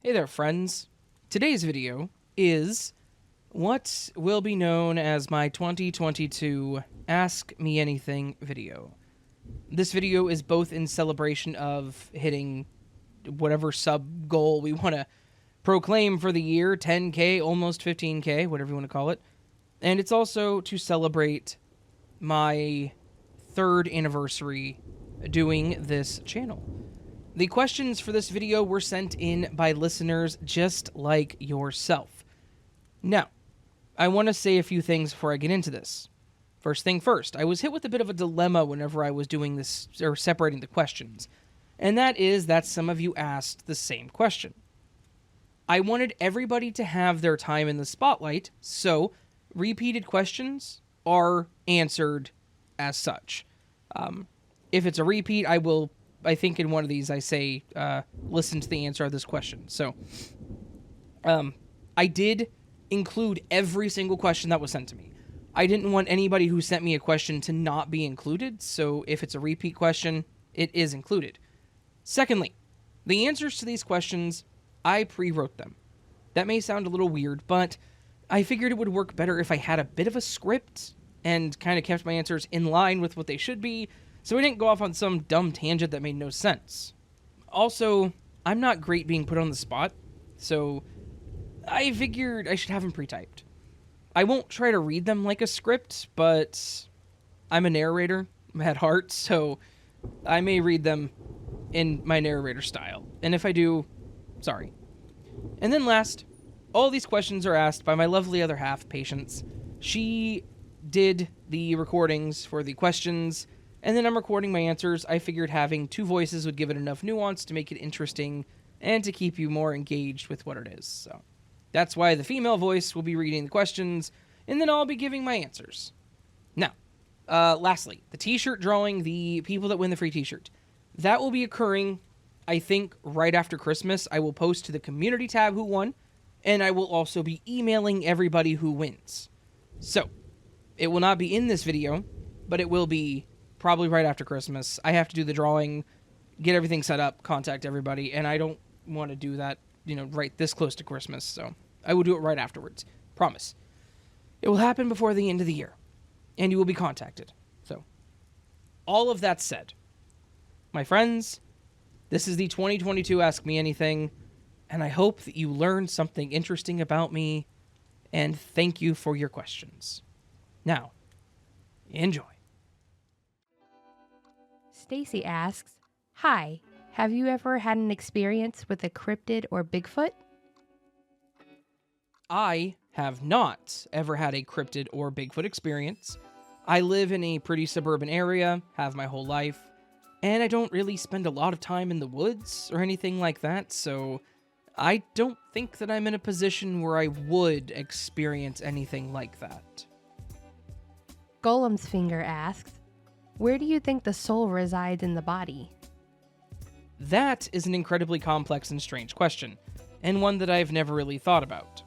Hey there, friends. Today's video is what will be known as my 2022 Ask Me Anything video. This video is both in celebration of hitting whatever sub goal we want to proclaim for the year, 10K, almost 15K, whatever you want to call it. And it's also to celebrate my 3rd anniversary doing this channel. The questions for this video were sent in by listeners just like yourself. Now, I want to say a few things before I get into this. First thing first, I was hit with a bit of a dilemma whenever I was doing this, or separating the questions. And that is that some of you asked the same question. I wanted everybody to have their time in the spotlight, so repeated questions are answered as such. If it's a repeat, I think in one of these I say, listen to the answer of this question. So, I did include every single question that was sent to me. I didn't want anybody who sent me a question to not be included, so if it's a repeat question, it is included. Secondly, the answers to these questions, I pre-wrote them. That may sound a little weird, but I figured it would work better if I had a bit of a script and kind of kept my answers in line with what they should be, so I didn't go off on some dumb tangent that made no sense. Also, I'm not great being put on the spot, so I figured I should have them pre-typed. I won't try to read them like a script, but I'm a narrator at heart, so I may read them in my narrator style. And if I do, sorry. And then last, all these questions are asked by my lovely other half, Patience. She did the recordings for the questions, and then I'm recording my answers. I figured having 2 voices would give it enough nuance to make it interesting and to keep you more engaged with what it is. So that's why the female voice will be reading the questions, and then I'll be giving my answers. Now, lastly, the t-shirt drawing, the people that win the free t-shirt. That will be occurring, I think, right after Christmas. I will post to the community tab who won, and I will also be emailing everybody who wins. So, it will not be in this video, but it will be probably right after Christmas. I have to do the drawing, get everything set up, contact everybody, and I don't want to do that, right this close to Christmas, so I will do it right afterwards. Promise. It will happen before the end of the year, and you will be contacted. So, all of that said, my friends, this is the 2022 Ask Me Anything, and I hope that you learned something interesting about me, and thank you for your questions. Now, enjoy. Stacy asks, "Hi, have you ever had an experience with a cryptid or Bigfoot?" I have not ever had a cryptid or Bigfoot experience. I live in a pretty suburban area, have my whole life, and I don't really spend a lot of time in the woods or anything like that, so I don't think that I'm in a position where I would experience anything like that. Golem's Finger asks, "Where do you think the soul resides in the body?" That is an incredibly complex and strange question, and one that I've never really thought about.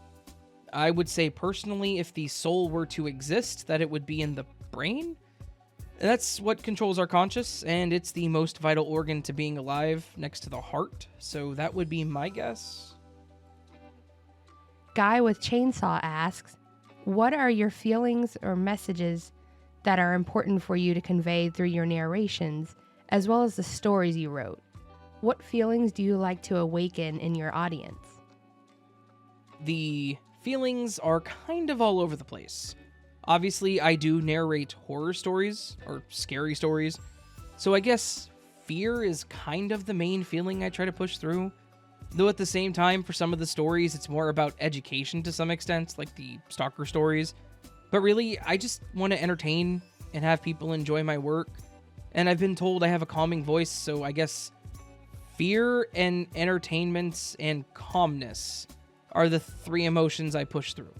I would say personally, if the soul were to exist, that it would be in the brain. That's what controls our conscious, and it's the most vital organ to being alive next to the heart, so that would be my guess. Guy with Chainsaw asks, "What are your feelings or messages that are important for you to convey through your narrations, as well as the stories you wrote? What feelings do you like to awaken in your audience?" The feelings are kind of all over the place. Obviously, I do narrate horror stories, or scary stories, so I guess fear is kind of the main feeling I try to push through. Though at the same time, for some of the stories, it's more about education to some extent, like the stalker stories. But really, I just want to entertain and have people enjoy my work. And I've been told I have a calming voice, so I guess fear and entertainment and calmness are the 3 emotions I push through.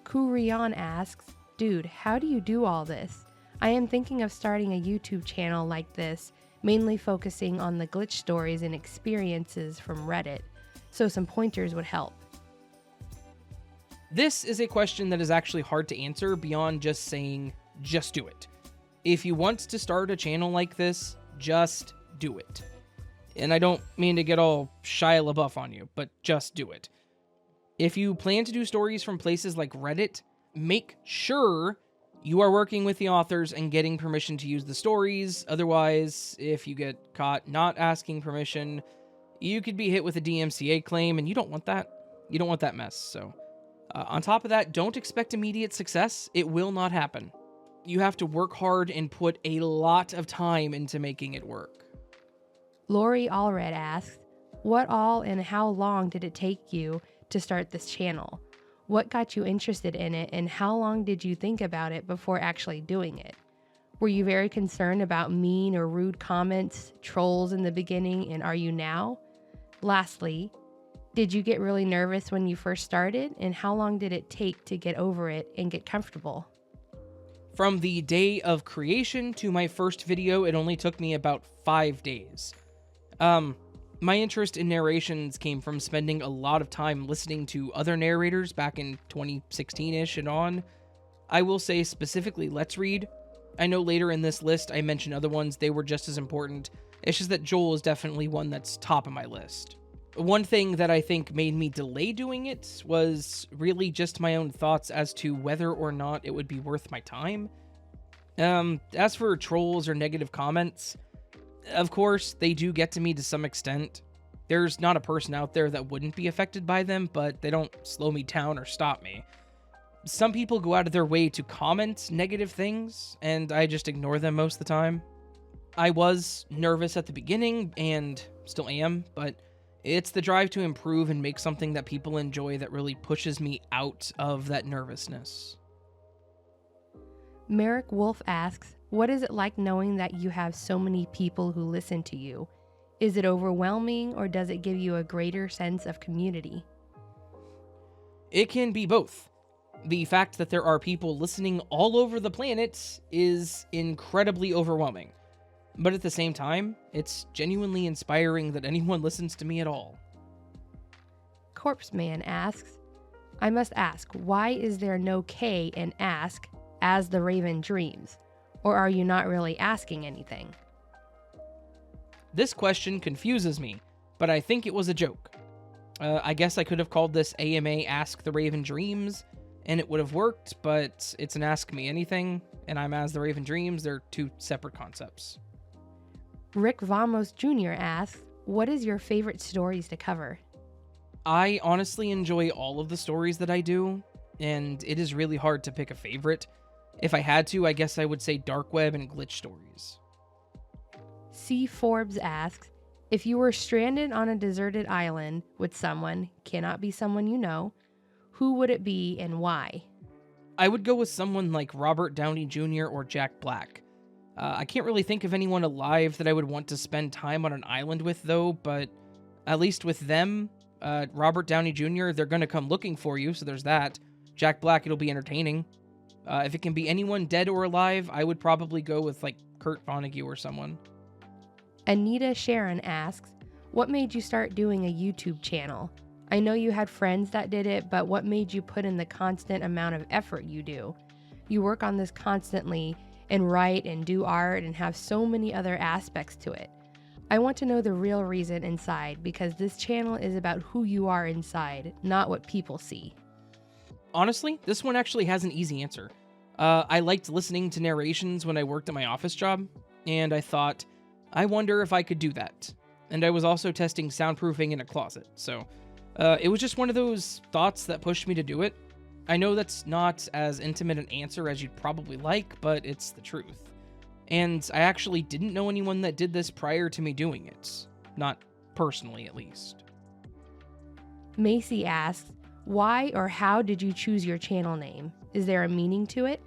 Kurion asks, "Dude, how do you do all this? I am thinking of starting a YouTube channel like this, mainly focusing on the glitch stories and experiences from Reddit, so some pointers would help." This is a question that is actually hard to answer beyond just saying, just do it. If you want to start a channel like this, just do it. And I don't mean to get all Shia LaBeouf on you, but just do it. If you plan to do stories from places like Reddit, make sure you are working with the authors and getting permission to use the stories. Otherwise, if you get caught not asking permission, you could be hit with a DMCA claim, and you don't want that. You don't want that mess. So, on top of that, don't expect immediate success. It will not happen. You have to work hard and put a lot of time into making it work. Lori Allred asks, what all and how long did it take you to start this channel? What got you interested in it, and how long did you think about it before actually doing it? Were you very concerned about mean or rude comments, trolls in the beginning, and are you now? Lastly, did you get really nervous when you first started, and how long did it take to get over it and get comfortable? From the day of creation to my first video, it only took me about 5 days. My interest in narrations came from spending a lot of time listening to other narrators back in 2016-ish and on. I will say specifically Let's Read. I know later in this list I mentioned other ones, they were just as important. It's just that Joel is definitely one that's top of my list. One thing that I think made me delay doing it was really just my own thoughts as to whether or not it would be worth my time. As for trolls or negative comments, of course, they do get to me to some extent. There's not a person out there that wouldn't be affected by them, but they don't slow me down or stop me. Some people go out of their way to comment negative things, and I just ignore them most of the time. I was nervous at the beginning, and still am, but it's the drive to improve and make something that people enjoy that really pushes me out of that nervousness. Merrick Wolf asks, what is it like knowing that you have so many people who listen to you? Is it overwhelming, or does it give you a greater sense of community? It can be both. The fact that there are people listening all over the planet is incredibly overwhelming. But at the same time, it's genuinely inspiring that anyone listens to me at all. Corpse Man asks, I must ask, why is there no K in ask as the Raven dreams? Or are you not really asking anything? This question confuses me, but I think it was a joke. I guess I could have called this AMA Ask the Raven Dreams, and it would have worked, but it's an Ask Me Anything, and I'm As the Raven Dreams. They're two separate concepts. Rick Vamos Jr. asks, what is your favorite stories to cover? I honestly enjoy all of the stories that I do, and it is really hard to pick a favorite. If I had to, I guess I would say Dark Web and Glitch stories. C. Forbes asks, if you were stranded on a deserted island with someone, cannot be someone you know, who would it be and why? I would go with someone like Robert Downey Jr. or Jack Black. I can't really think of anyone alive that I would want to spend time on an island with, though, but at least with them, Robert Downey Jr., they're going to come looking for you, so there's that. Jack Black, it'll be entertaining. If it can be anyone dead or alive, I would probably go with, like, Kurt Vonnegut or someone. Anita Sharon asks, what made you start doing a YouTube channel? I know you had friends that did it, but what made you put in the constant amount of effort you do? You work on this constantly and write and do art and have so many other aspects to it. I want to know the real reason inside, because this channel is about who you are inside, not what people see. Honestly, this one actually has an easy answer. I liked listening to narrations when I worked at my office job, and I thought, I wonder if I could do that. And I was also testing soundproofing in a closet, so it was just one of those thoughts that pushed me to do it. I know that's not as intimate an answer as you'd probably like, but it's the truth. And I actually didn't know anyone that did this prior to me doing it. Not personally, at least. Macy asks, why or how did you choose your channel name? Is there a meaning to it?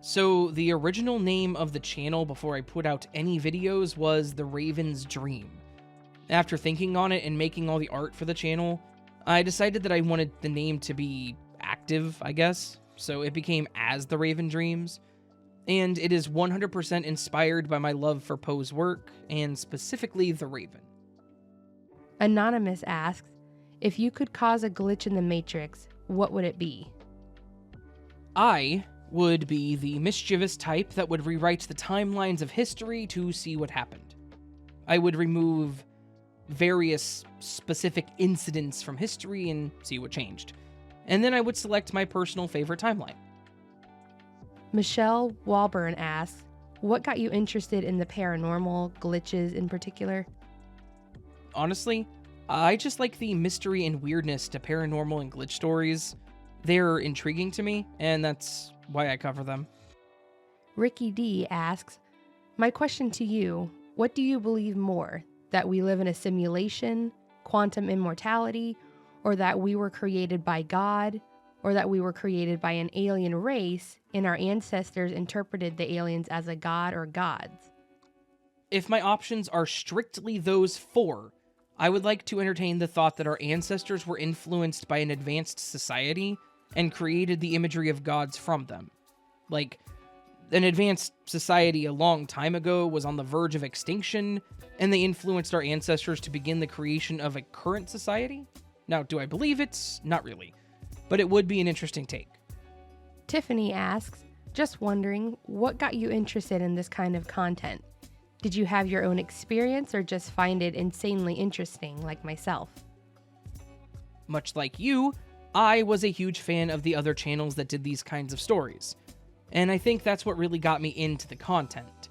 So the original name of the channel before I put out any videos was The Raven's Dream. After thinking on it and making all the art for the channel, I decided that I wanted the name to be active, I guess, so it became As the Raven Dreams, and it is 100% inspired by my love for Poe's work, and specifically The Raven. Anonymous asks, if you could cause a glitch in the Matrix, what would it be? I would be the mischievous type that would rewrite the timelines of history to see what happened. I would remove various specific incidents from history and see what changed. And then I would select my personal favorite timeline. Michelle Walburn asks, what got you interested in the paranormal, glitches in particular? Honestly, I just like the mystery and weirdness to paranormal and glitch stories. They're intriguing to me, and that's why I cover them. Ricky D asks, my question to you, what do you believe more, that we live in a simulation, quantum immortality, or that we were created by God, or that we were created by an alien race and our ancestors interpreted the aliens as a god or gods? If my options are strictly those four, I would like to entertain the thought that our ancestors were influenced by an advanced society and created the imagery of gods from them. Like, an advanced society a long time ago was on the verge of extinction, and they influenced our ancestors to begin the creation of a current society? Now, do I believe it? Not really. But it would be an interesting take. Tiffany asks, just wondering, what got you interested in this kind of content? Did you have your own experience or just find it insanely interesting, like myself? Much like you, I was a huge fan of the other channels that did these kinds of stories. And I think that's what really got me into the content.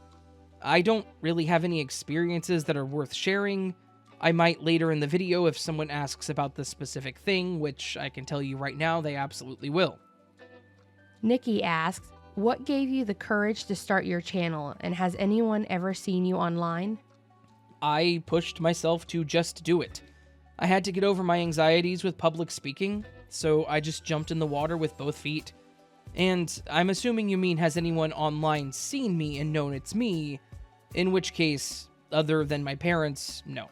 I don't really have any experiences that are worth sharing. I might later in the video if someone asks about the specific thing, which I can tell you right now they absolutely will. Nikki asks, what gave you the courage to start your channel, and has anyone ever seen you online? I pushed myself to just do it. I had to get over my anxieties with public speaking, so I just jumped in the water with both feet. And I'm assuming you mean, has anyone online seen me and known it's me? In which case, other than my parents, no.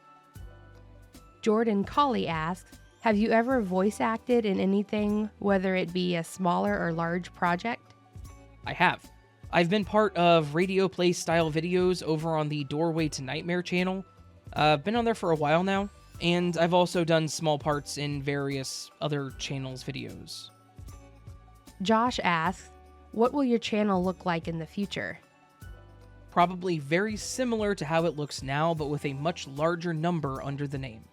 Jordan Colley asks, have you ever voice acted in anything, whether it be a smaller or large project? I have. I've been part of radio play style videos over on the Doorway to Nightmare channel. I've been on there for a while now, and I've also done small parts in various other channels' videos. Josh asks, what will your channel look like in the future? Probably very similar to how it looks now, but with a much larger number under the name.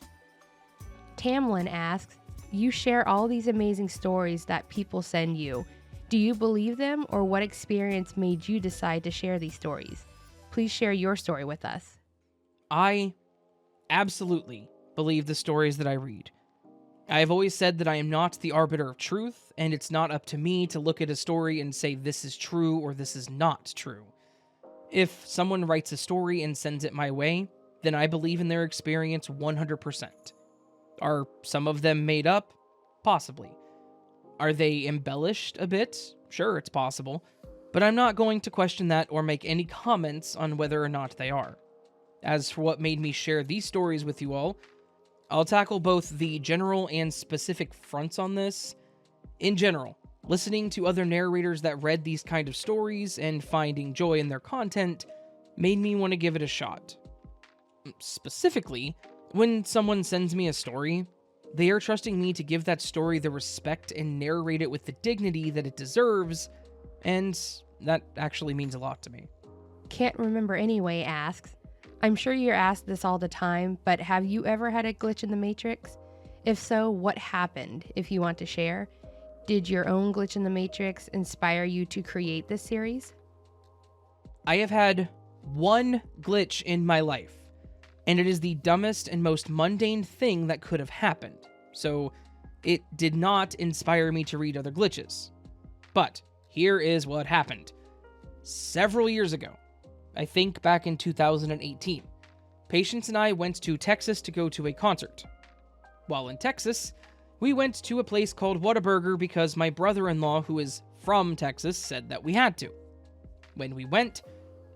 Tamlin asks, you share all these amazing stories that people send you. Do you believe them, or what experience made you decide to share these stories? Please share your story with us. I absolutely believe the stories that I read. I have always said that I am not the arbiter of truth, and it's not up to me to look at a story and say this is true or this is not true. If someone writes a story and sends it my way, then I believe in their experience 100%. Are some of them made up? Possibly. Are they embellished a bit? Sure, it's possible. But I'm not going to question that or make any comments on whether or not they are. As for what made me share these stories with you all, I'll tackle both the general and specific fronts on this. In general, listening to other narrators that read these kind of stories and finding joy in their content made me want to give it a shot. Specifically, when someone sends me a story, they are trusting me to give that story the respect and narrate it with the dignity that it deserves, and that actually means a lot to me. Can't Remember Anyway asks, I'm sure you're asked this all the time, but have you ever had a glitch in the Matrix? If so, what happened, if you want to share? Did your own glitch in the Matrix inspire you to create this series? I have had one glitch in my life, and it is the dumbest and most mundane thing that could have happened, so it did not inspire me to read other glitches. But here is what happened. Several years ago, I think back in 2018, Patience and I went to Texas to go to a concert. While in Texas, we went to a place called Whataburger because my brother-in-law, who is from Texas, said that we had to. When we went,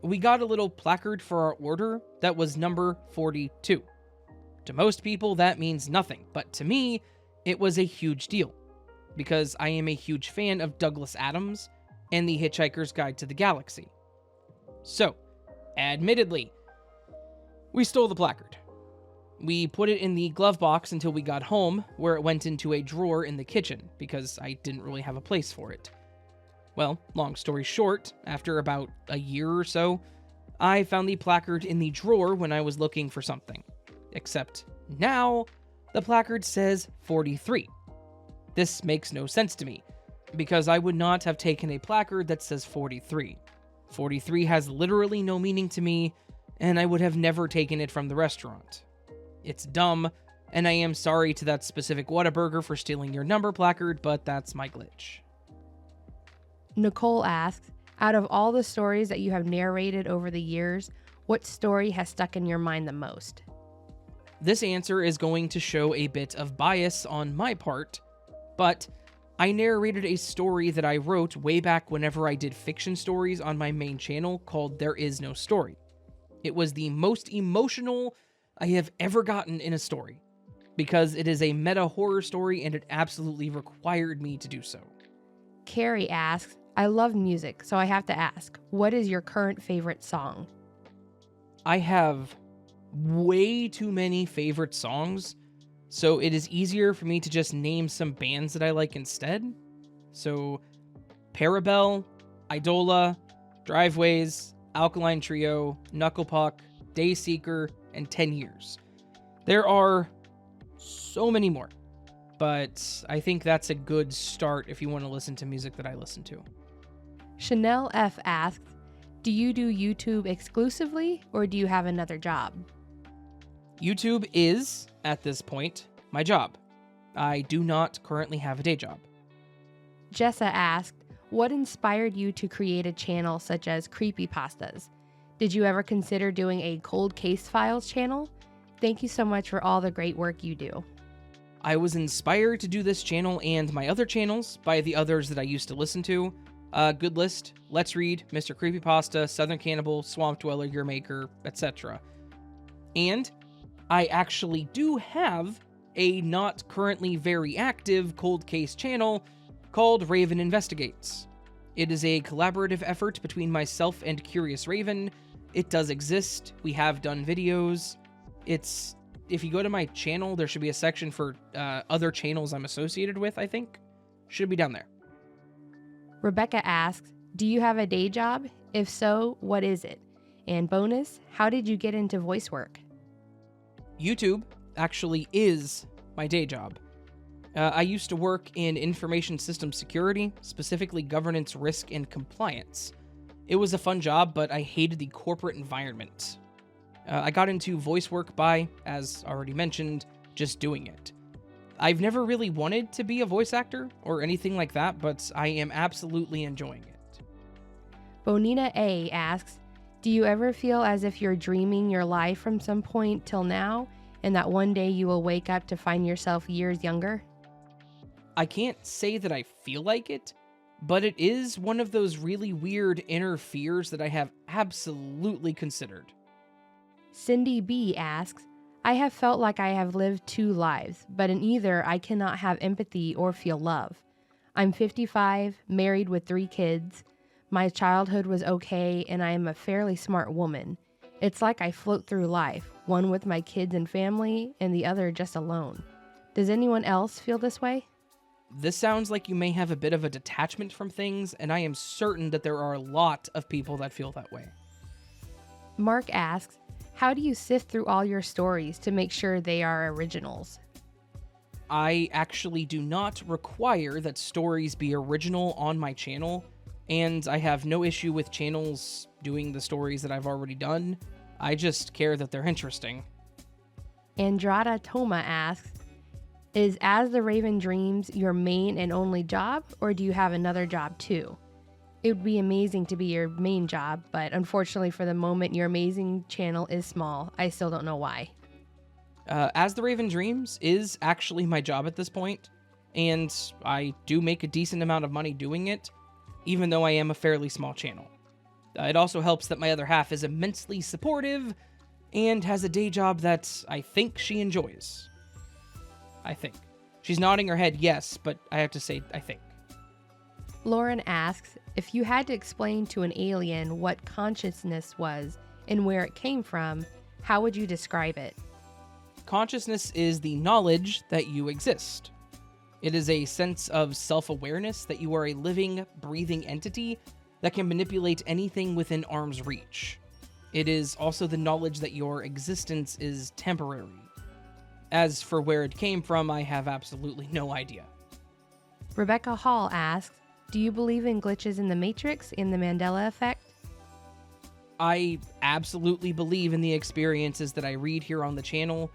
we got a little placard for our order that was number 42. To most people, that means nothing, but to me, it was a huge deal, because I am a huge fan of Douglas Adams and The Hitchhiker's Guide to the Galaxy. So, admittedly, we stole the placard. We put it in the glove box until we got home, where it went into a drawer in the kitchen, because I didn't really have a place for it. Well, long story short, after about a year or so, I found the placard in the drawer when I was looking for something. Except now, the placard says 43. This makes no sense to me, because I would not have taken a placard that says 43. 43 has literally no meaning to me, and I would have never taken it from the restaurant. It's dumb, and I am sorry to that specific Whataburger for stealing your number placard, but that's my glitch. Nicole asks, out of all the stories that you have narrated over the years, what story has stuck in your mind the most? This answer is going to show a bit of bias on my part, but I narrated a story that I wrote way back whenever I did fiction stories on my main channel called There Is No Story. It was the most emotional I have ever gotten in a story, because it is a meta horror story and it absolutely required me to do so. Carrie asks, I love music, so I have to ask, what is your current favorite song? I have way too many favorite songs, so it is easier for me to just name some bands that I like instead. So, Parabel, Idola, Driveways, Alkaline Trio, Knucklepuck, Dayseeker, and 10 Years. There are so many more, but I think that's a good start if you want to listen to music that I listen to. Chanel F asks, do you do YouTube exclusively or do you have another job? YouTube is, at this point, my job. I do not currently have a day job. Jessa asked, what inspired you to create a channel such as Creepypastas? Did you ever consider doing a Cold Case Files channel? Thank you so much for all the great work you do. I was inspired to do this channel and my other channels by the others that I used to listen to. Good List, Let's Read, Mr. Creepypasta, Southern Cannibal, Swamp Dweller, Your Maker, etc. And I actually do have a not currently very active cold case channel called Raven Investigates. It is a collaborative effort between myself and Curious Raven. It does exist. We have done videos. If you go to my channel, there should be a section for other channels I'm associated with, I think. Should be down there. Rebecca asks, do you have a day job? If so, what is it? And bonus, how did you get into voice work? YouTube actually is my day job. I used to work in information system security, specifically governance, risk, and compliance. It was a fun job, but I hated the corporate environment. I got into voice work by, as already mentioned, just doing it. I've never really wanted to be a voice actor or anything like that, but I am absolutely enjoying it. Bonina A asks, do you ever feel as if you're dreaming your life from some point till now, and that one day you will wake up to find yourself years younger? I can't say that I feel like it, but it is one of those really weird inner fears that I have absolutely considered. Cindy B asks, I have felt like I have lived two lives, but in either I cannot have empathy or feel love. I'm 55, married with 3 kids. My childhood was okay, and I am a fairly smart woman. It's like I float through life, one with my kids and family, and the other just alone. Does anyone else feel this way? This sounds like you may have a bit of a detachment from things, and I am certain that there are a lot of people that feel that way. Mark asks, how do you sift through all your stories to make sure they are originals? I actually do not require that stories be original on my channel, and I have no issue with channels doing the stories that I've already done. I just care that they're interesting. Andrada Toma asks, is As the Raven Dreams your main and only job, or do you have another job too? It would be amazing to be your main job, but unfortunately for the moment, your amazing channel is small. I still don't know why. As the Raven Dreams is actually my job at this point, and I do make a decent amount of money doing it, even though I am a fairly small channel. It also helps that my other half is immensely supportive and has a day job that I think she enjoys. I think. She's nodding her head yes, but I have to say I think. Lauren asks, if you had to explain to an alien what consciousness was and where it came from, how would you describe it? Consciousness is the knowledge that you exist. It is a sense of self-awareness that you are a living, breathing entity that can manipulate anything within arm's reach. It is also the knowledge that your existence is temporary. As for where it came from, I have absolutely no idea. Rebecca Hall asks, do you believe in glitches in the Matrix and the Mandela effect? I absolutely believe in the experiences that I read here on the channel,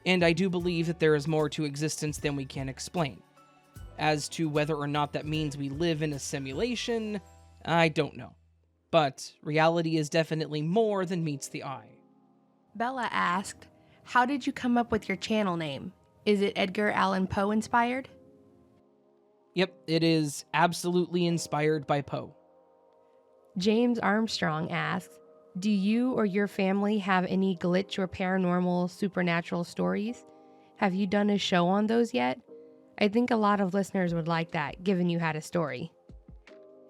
and I do believe that there is more to existence than we can explain. As to whether or not that means we live in a simulation, I don't know. But reality is definitely more than meets the eye. Bella asked, how did you come up with your channel name? Is it Edgar Allan Poe inspired? Yep, it is absolutely inspired by Poe. James Armstrong asks, do you or your family have any glitch or paranormal supernatural stories? Have you done a show on those yet? I think a lot of listeners would like that, given you had a story.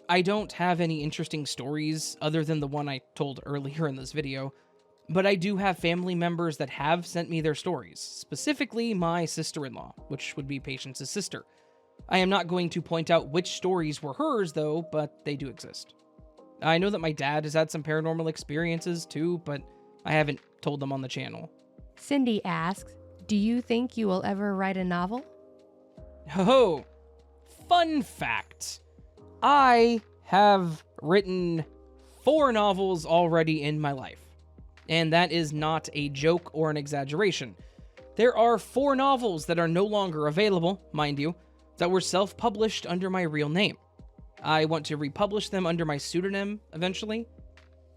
I don't have any interesting stories other than the one I told earlier in this video, but I do have family members that have sent me their stories, specifically my sister-in-law, which would be Patience's sister. I am not going to point out which stories were hers, though, but they do exist. I know that my dad has had some paranormal experiences, too, but I haven't told them on the channel. Cindy asks, do you think you will ever write a novel? Oh, fun fact. I have written 4 novels already in my life. And that is not a joke or an exaggeration. There are 4 novels that are no longer available, mind you, that were self-published under my real name. I want to republish them under my pseudonym eventually.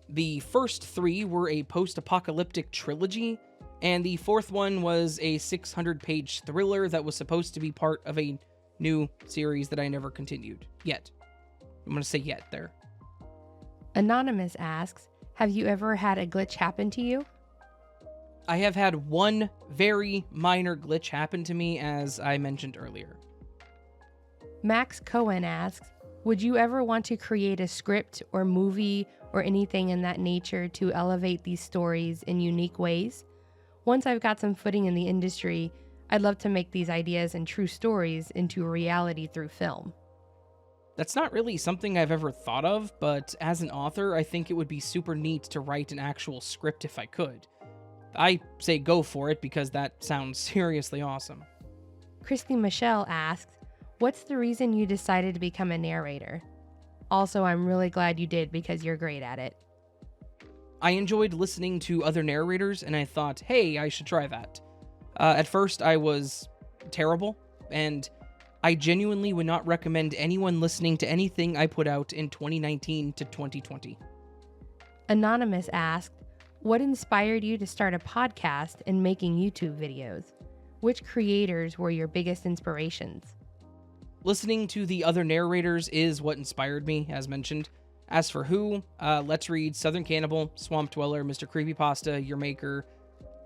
The first 3 were a post-apocalyptic trilogy, and the 4th one was a 600-page thriller that was supposed to be part of a new series that I never continued. Yet. I'm going to say yet there. Anonymous asks, have you ever had a glitch happen to you? I have had one very minor glitch happen to me, as I mentioned earlier. Max Cohen asks, would you ever want to create a script or movie or anything in that nature to elevate these stories in unique ways? Once I've got some footing in the industry, I'd love to make these ideas and true stories into a reality through film. That's not really something I've ever thought of, but as an author, I think it would be super neat to write an actual script if I could. I say go for it because that sounds seriously awesome. Christy Michelle asks, what's the reason you decided to become a narrator? Also, I'm really glad you did because you're great at it. I enjoyed listening to other narrators, and I thought, hey, I should try that. At first, I was terrible, and I genuinely would not recommend anyone listening to anything I put out in 2019 to 2020. Anonymous asked, what inspired you to start a podcast and making YouTube videos? Which creators were your biggest inspirations? Listening to the other narrators is what inspired me, as mentioned. As for who, Let's Read, Southern Cannibal, Swamp Dweller, Mr. Creepypasta, Your Maker,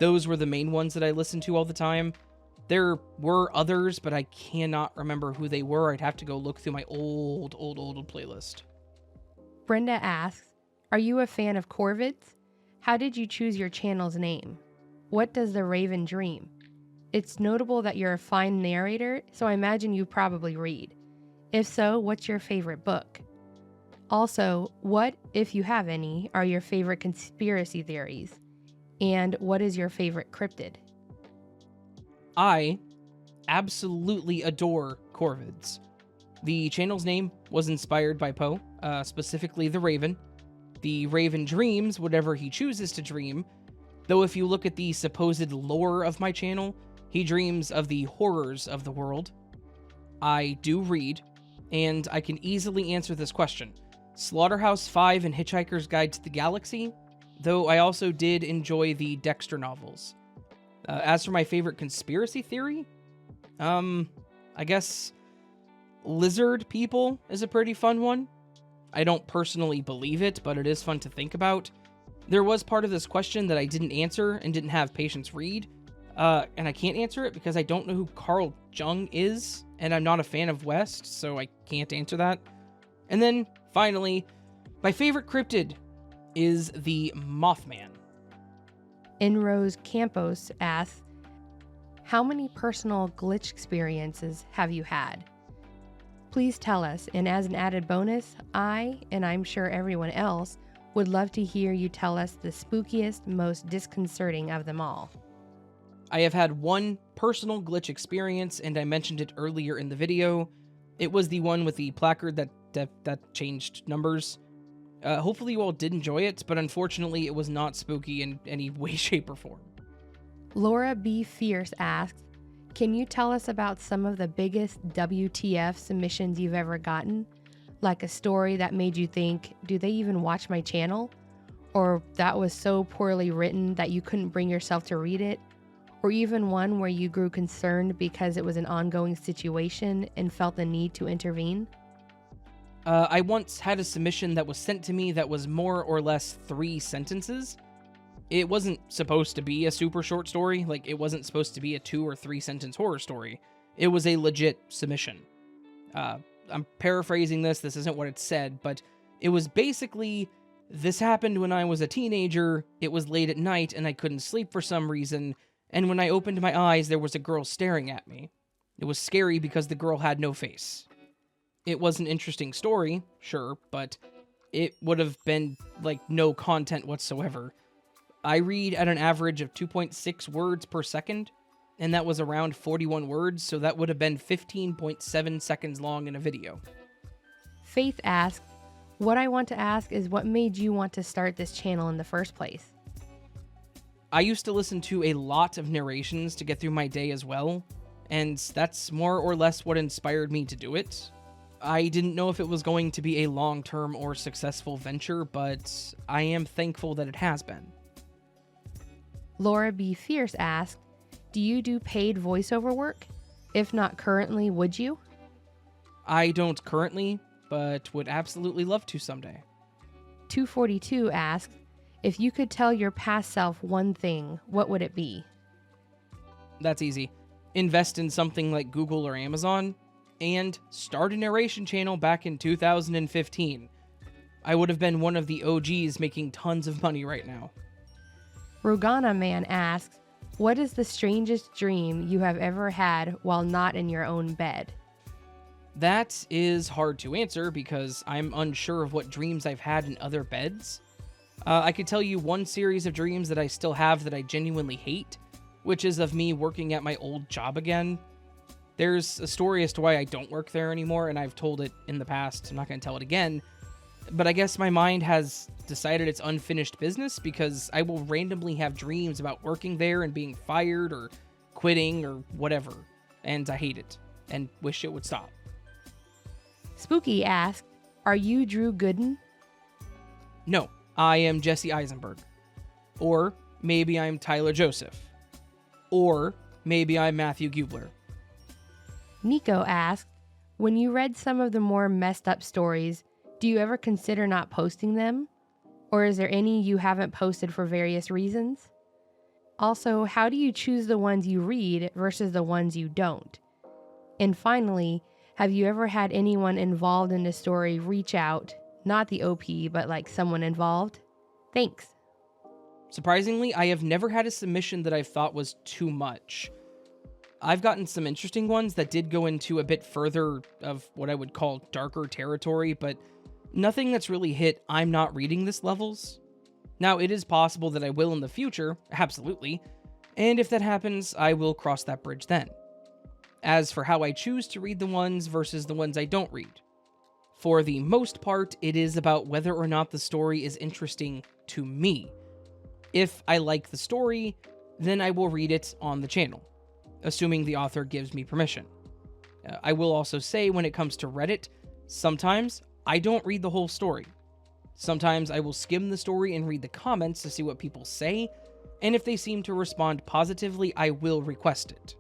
those were the main ones that I listened to all the time. There were others, but I cannot remember who they were. I'd have to go look through my old playlist. Brenda asks, are you a fan of corvids? How did you choose your channel's name? What does the Raven dream? It's notable that you're a fine narrator, so I imagine you probably read. If so, what's your favorite book? Also, what, if you have any, are your favorite conspiracy theories? And what is your favorite cryptid? I absolutely adore corvids. The channel's name was inspired by Poe, specifically the Raven. The Raven dreams whatever he chooses to dream, though if you look at the supposed lore of my channel, he dreams of the horrors of the world. I do read, and I can easily answer this question. Slaughterhouse-5 and Hitchhiker's Guide to the Galaxy, though I also did enjoy the Dexter novels. As for my favorite conspiracy theory, I guess lizard people is a pretty fun one. I don't personally believe it, but it is fun to think about. There was part of this question that I didn't answer and didn't have Patience read, and I can't answer it because I don't know who Carl Jung is, and I'm not a fan of West, so I can't answer that. And then, finally, my favorite cryptid is the Mothman. Enrose Campos asks, how many personal glitch experiences have you had? Please tell us, and as an added bonus, I, and I'm sure everyone else, Would love to hear you tell us the spookiest, most disconcerting of them all. I have had one personal glitch experience, and I mentioned it earlier in the video. It was the one with the placard that changed numbers. Hopefully you all did enjoy it, but unfortunately it was not spooky in any way, shape, or form. Laura B. Fierce asks, can you tell us about some of the biggest WTF submissions you've ever gotten? Like a story that made you think, do they even watch my channel? Or that was so poorly written that you couldn't bring yourself to read it? Or even one where you grew concerned because it was an ongoing situation and felt the need to intervene? I once had a submission that was sent to me that was more or less 3 sentences. It wasn't supposed to be a super short story, like it wasn't supposed to be a 2 or 3 sentence horror story. It was a legit submission. I'm paraphrasing this isn't what it said, but it was basically, this happened when I was a teenager, it was late at night and I couldn't sleep for some reason, and when I opened my eyes there was a girl staring at me. It was scary because the girl had no face. It was an interesting story, sure, but it would have been, like, no content whatsoever. I read at an average of 2.6 words per second, and that was around 41 words, so that would have been 15.7 seconds long in a video. Faith asks, what I want to ask is what made you want to start this channel in the first place? I used to listen to a lot of narrations to get through my day as well, and that's more or less what inspired me to do it. I didn't know if it was going to be a long-term or successful venture, but I am thankful that it has been. Laura B. Fierce asked, do you do paid voiceover work? If not currently, would you? I don't currently, but would absolutely love to someday. 242 asks, if you could tell your past self one thing, what would it be? That's easy. Invest in something like Google or Amazon, and start a narration channel back in 2015. I would have been one of the OGs making tons of money right now. Rogana Man asks, what is the strangest dream you have ever had while not in your own bed? That is hard to answer because I'm unsure of what dreams I've had in other beds. I could tell you one series of dreams that I still have that I genuinely hate, which is of me working at my old job again. There's a story as to why I don't work there anymore, and I've told it in the past. I'm not going to tell it again. But I guess my mind has decided it's unfinished business because I will randomly have dreams about working there and being fired or quitting or whatever. And I hate it and wish it would stop. Spooky asked, are you Drew Gooden? No, I am Jesse Eisenberg. Or maybe I'm Tyler Joseph. Or maybe I'm Matthew Gubler. Nico asked, when you read some of the more messed up stories, do you ever consider not posting them? Or is there any you haven't posted for various reasons? Also, how do you choose the ones you read versus the ones you don't? And finally, have you ever had anyone involved in the story reach out, not the OP, but like someone involved? Thanks. Surprisingly, I have never had a submission that I've thought was too much. I've gotten some interesting ones that did go into a bit further of what I would call darker territory, but nothing that's really hit I'm not reading this levels. Now, it is possible that I will in the future, absolutely, and if that happens, I will cross that bridge then. As for how I choose to read the ones versus the ones I don't read, for the most part, it is about whether or not the story is interesting to me. If I like the story, then I will read it on the channel, assuming the author gives me permission. I will also say when it comes to Reddit, sometimes I don't read the whole story. Sometimes I will skim the story and read the comments to see what people say, and if they seem to respond positively, I will request it.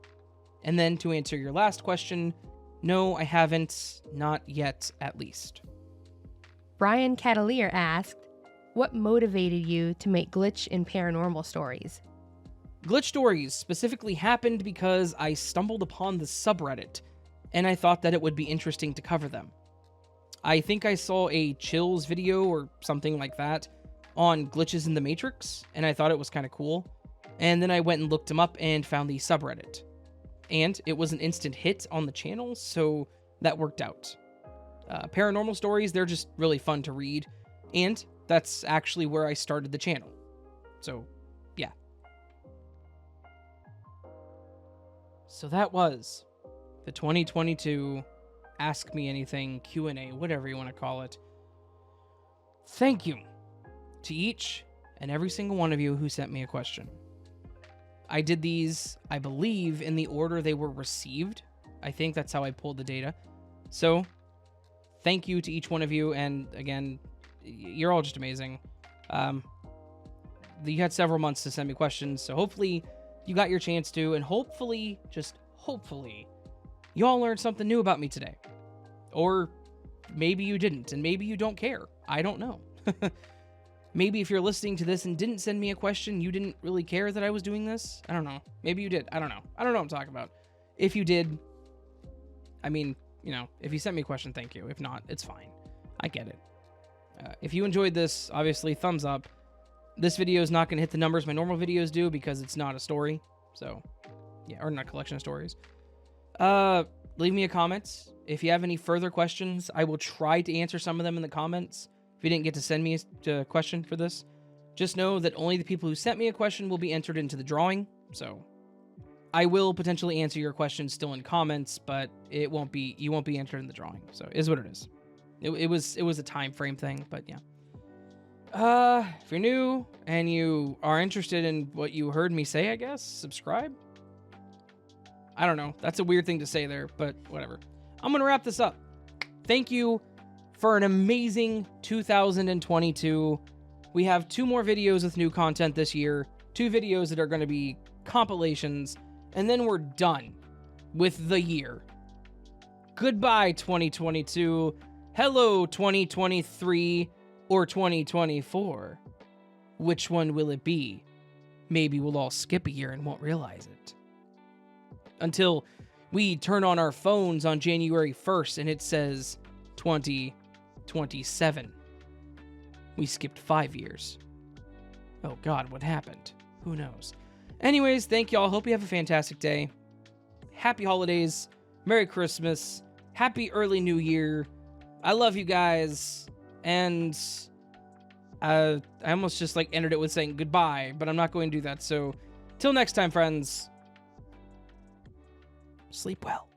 And then to answer your last question, no, I haven't, not yet at least. Brian Catalier asked, what motivated you to make glitch and paranormal stories? Glitch stories specifically happened because I stumbled upon the subreddit, and I thought that it would be interesting to cover them. I think I saw a Chills video or something like that on glitches in the Matrix, and I thought it was kind of cool. And then I went and looked them up and found the subreddit. And it was an instant hit on the channel, so that worked out. Paranormal stories, they're just really fun to read, and That's actually where I started the channel. So, yeah. So that was the 2022 Ask Me Anything Q&A, whatever you want to call it. Thank you to each and every single one of you who sent me a question. I did these, I believe, in the order they were received. I think that's how I pulled the data. So, thank you to each one of you, and again, you're all just amazing. You had several months to send me questions, so hopefully you got your chance to, and hopefully, just hopefully, you all learned something new about me today. Or maybe you didn't, and maybe you don't care. I don't know. Maybe if you're listening to this and didn't send me a question, you didn't really care that I was doing this. I don't know. Maybe you did. I don't know. I don't know what I'm talking about. If you did, I mean, you know, if you sent me a question, thank you. If not, it's fine. I get it. If you enjoyed this, obviously, thumbs up. This video is not going to hit the numbers my normal videos do because it's not a story. So, yeah, or not a collection of stories. Leave me a comment. If you have any further questions, I will try to answer some of them in the comments. If you didn't get to send me a question for this, just know that only the people who sent me a question will be entered into the drawing. So, I will potentially answer your questions still in comments, but you won't be entered in the drawing. So, it is what it is. It was a time frame thing, but yeah. If you're new and you are interested in what you heard me say, I guess, subscribe. I don't know. That's a weird thing to say there, but whatever. I'm going to wrap this up. Thank you for an amazing 2022. We have 2 more videos with new content this year, 2 videos that are going to be compilations, and then we're done with the year. Goodbye, 2022. Hello, 2023 or 2024. Which one will it be? Maybe we'll all skip a year and won't realize it. Until we turn on our phones on January 1st and it says 2027. We skipped 5 years. Oh God, what happened? Who knows? Anyways, thank y'all. Hope you have a fantastic day. Happy holidays. Merry Christmas. Happy early New Year. I love you guys. And I almost just like ended it with saying goodbye, but I'm not going to do that. So till next time, friends. Sleep well.